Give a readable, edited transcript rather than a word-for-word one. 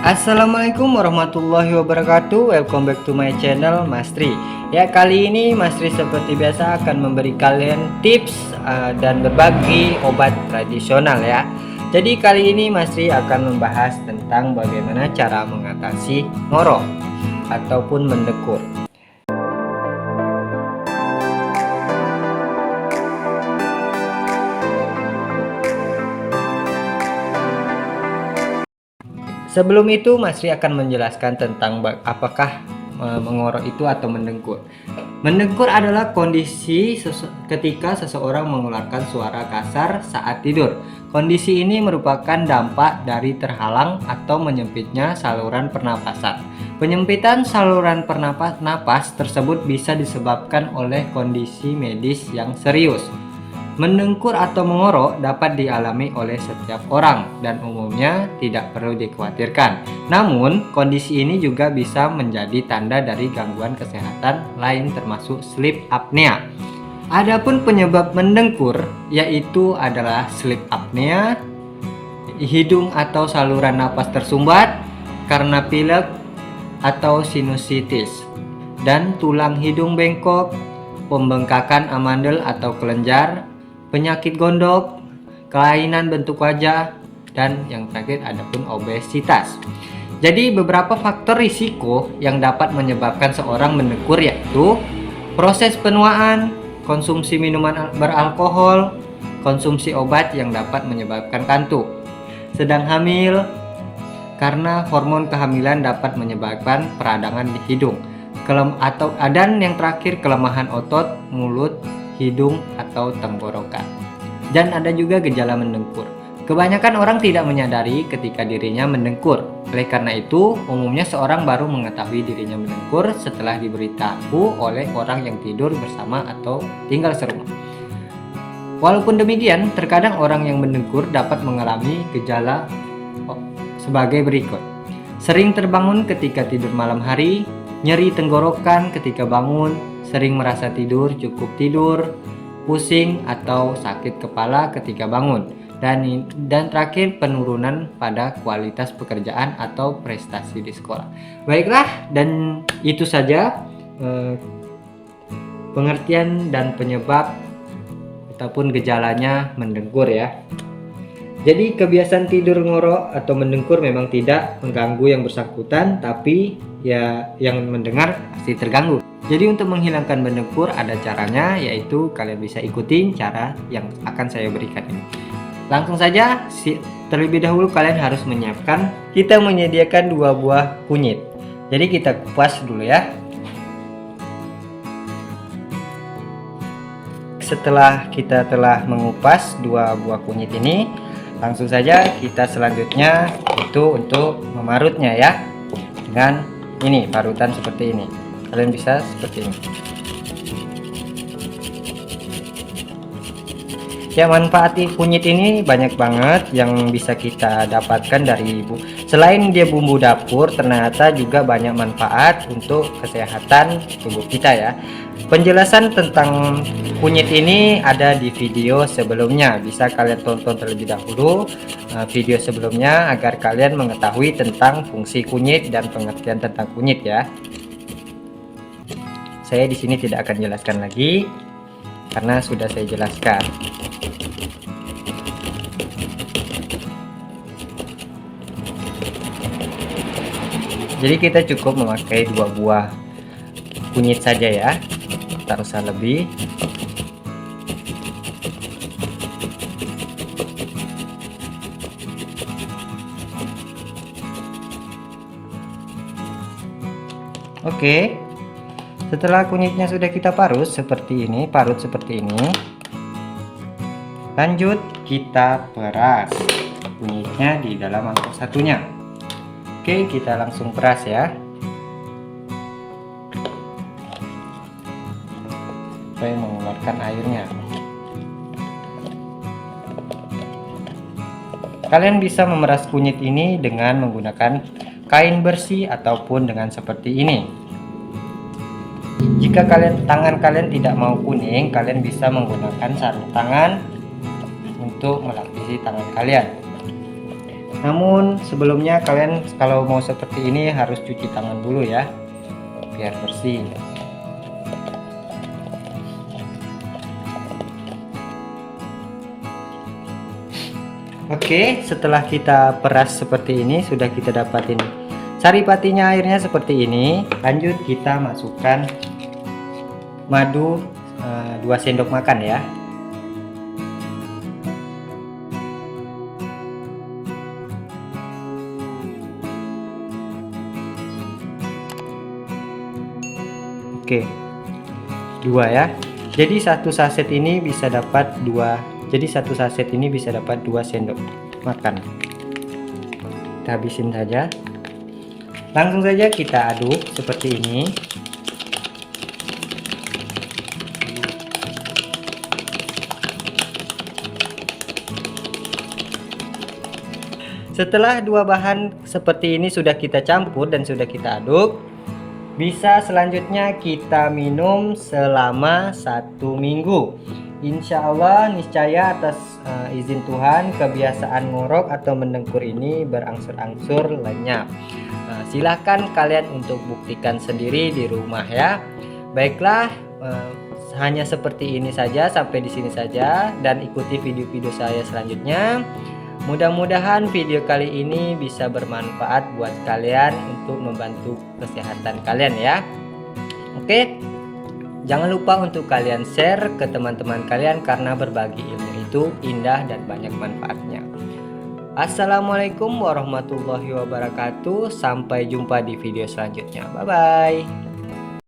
Assalamualaikum warahmatullahi wabarakatuh. Welcome back to my channel Mas Tri. Ya, kali ini Mas Tri seperti biasa akan memberi kalian tips dan berbagi obat tradisional ya. Jadi kali ini Mas Tri akan membahas tentang bagaimana cara mengatasi ngorok ataupun mendekur. Sebelum itu Mas Ri akan menjelaskan tentang apakah mengorok itu atau mendengkur. Mendengkur adalah kondisi ketika seseorang mengeluarkan suara kasar saat tidur. Kondisi ini merupakan dampak dari terhalang atau menyempitnya saluran pernapasan. Penyempitan saluran napas tersebut bisa disebabkan oleh kondisi medis yang serius. Mendengkur atau mengorok dapat dialami oleh setiap orang dan umumnya tidak perlu dikhawatirkan. Namun, kondisi ini juga bisa menjadi tanda dari gangguan kesehatan lain termasuk sleep apnea. Adapun penyebab mendengkur yaitu adalah sleep apnea, hidung atau saluran napas tersumbat karena pilek atau sinusitis, dan tulang hidung bengkok, pembengkakan amandel atau kelenjar, penyakit gondok, kelainan bentuk wajah, dan yang terakhir adapun obesitas. Jadi beberapa faktor risiko yang dapat menyebabkan seorang mendengkur yaitu proses penuaan, konsumsi minuman beralkohol, konsumsi obat yang dapat menyebabkan kantuk, sedang hamil karena hormon kehamilan dapat menyebabkan peradangan di hidung, dan yang terakhir kelemahan otot mulut, hidung atau tenggorokan. Dan ada juga gejala mendengkur. Kebanyakan orang tidak menyadari ketika dirinya mendengkur. Oleh karena itu, umumnya seorang baru mengetahui dirinya mendengkur setelah diberitahu oleh orang yang tidur bersama atau tinggal serumah. Walaupun demikian, terkadang orang yang mendengkur dapat mengalami gejala sebagai berikut. Sering terbangun ketika tidur malam hari, nyeri tenggorokan ketika bangun, sering merasa cukup tidur, pusing atau sakit kepala ketika bangun, dan terakhir penurunan pada kualitas pekerjaan atau prestasi di sekolah. Baiklah, dan itu saja pengertian dan penyebab ataupun gejalanya mendengkur ya. Jadi kebiasaan tidur ngorok atau mendengkur memang tidak mengganggu yang bersangkutan, tapi ya yang mendengar pasti terganggu. Jadi untuk menghilangkan mendengkur ada caranya, yaitu kalian bisa ikutin cara yang akan saya berikan ini. Langsung saja, terlebih dahulu kalian harus menyiapkan, kita menyediakan 2 buah kunyit. Jadi kita kupas dulu ya. Setelah kita telah mengupas 2 buah kunyit ini, langsung saja kita selanjutnya itu untuk memarutnya ya, dengan ini parutan seperti ini. Kalian bisa seperti ini ya. Manfaat kunyit ini banyak banget yang bisa kita dapatkan dari ibu. Selain dia bumbu dapur, ternyata juga banyak manfaat untuk kesehatan tubuh kita ya. Penjelasan tentang kunyit ini ada di video sebelumnya, bisa kalian tonton terlebih dahulu video sebelumnya agar kalian mengetahui tentang fungsi kunyit dan pengertian tentang kunyit ya. Saya di sini tidak akan jelaskan lagi karena sudah saya jelaskan. Jadi kita cukup memakai 2 buah kunyit saja ya, tak usah lebih. Oke. Setelah kunyitnya sudah kita parut seperti ini, lanjut kita peras kunyitnya di dalam mangkok satunya. Oke, kita langsung peras ya, supaya mengeluarkan airnya. Kalian bisa memeras kunyit ini dengan menggunakan kain bersih ataupun dengan seperti ini. Jika tangan kalian tidak mau kuning, kalian bisa menggunakan sarung tangan untuk melapisi tangan kalian. Namun sebelumnya kalian kalau mau seperti ini harus cuci tangan dulu ya, biar bersih. Oke, setelah kita peras seperti ini, sudah kita dapatin saripatinya, airnya seperti ini. Lanjut kita masukkan madu 2 sendok makan ya. Oke, 2 ya. Jadi satu saset ini bisa dapat 2. Jadi satu saset ini bisa dapat 2 sendok makan. Kita habisin saja. Langsung saja kita aduk seperti ini. Setelah 2 bahan seperti ini sudah kita campur dan sudah kita aduk, bisa selanjutnya kita minum selama 1 minggu. Insya Allah niscaya atas izin Tuhan kebiasaan ngorok atau mendengkur ini berangsur-angsur lenyap. Silahkan kalian untuk buktikan sendiri di rumah ya. Baiklah, hanya seperti ini saja, sampai di sini saja, dan ikuti video-video saya selanjutnya. Mudah-mudahan video kali ini bisa bermanfaat buat kalian untuk membantu kesehatan kalian ya. Oke. Jangan lupa untuk kalian share ke teman-teman kalian karena berbagi ilmu itu indah dan banyak manfaatnya. Assalamualaikum warahmatullahi wabarakatuh. Sampai jumpa di video selanjutnya. Bye bye.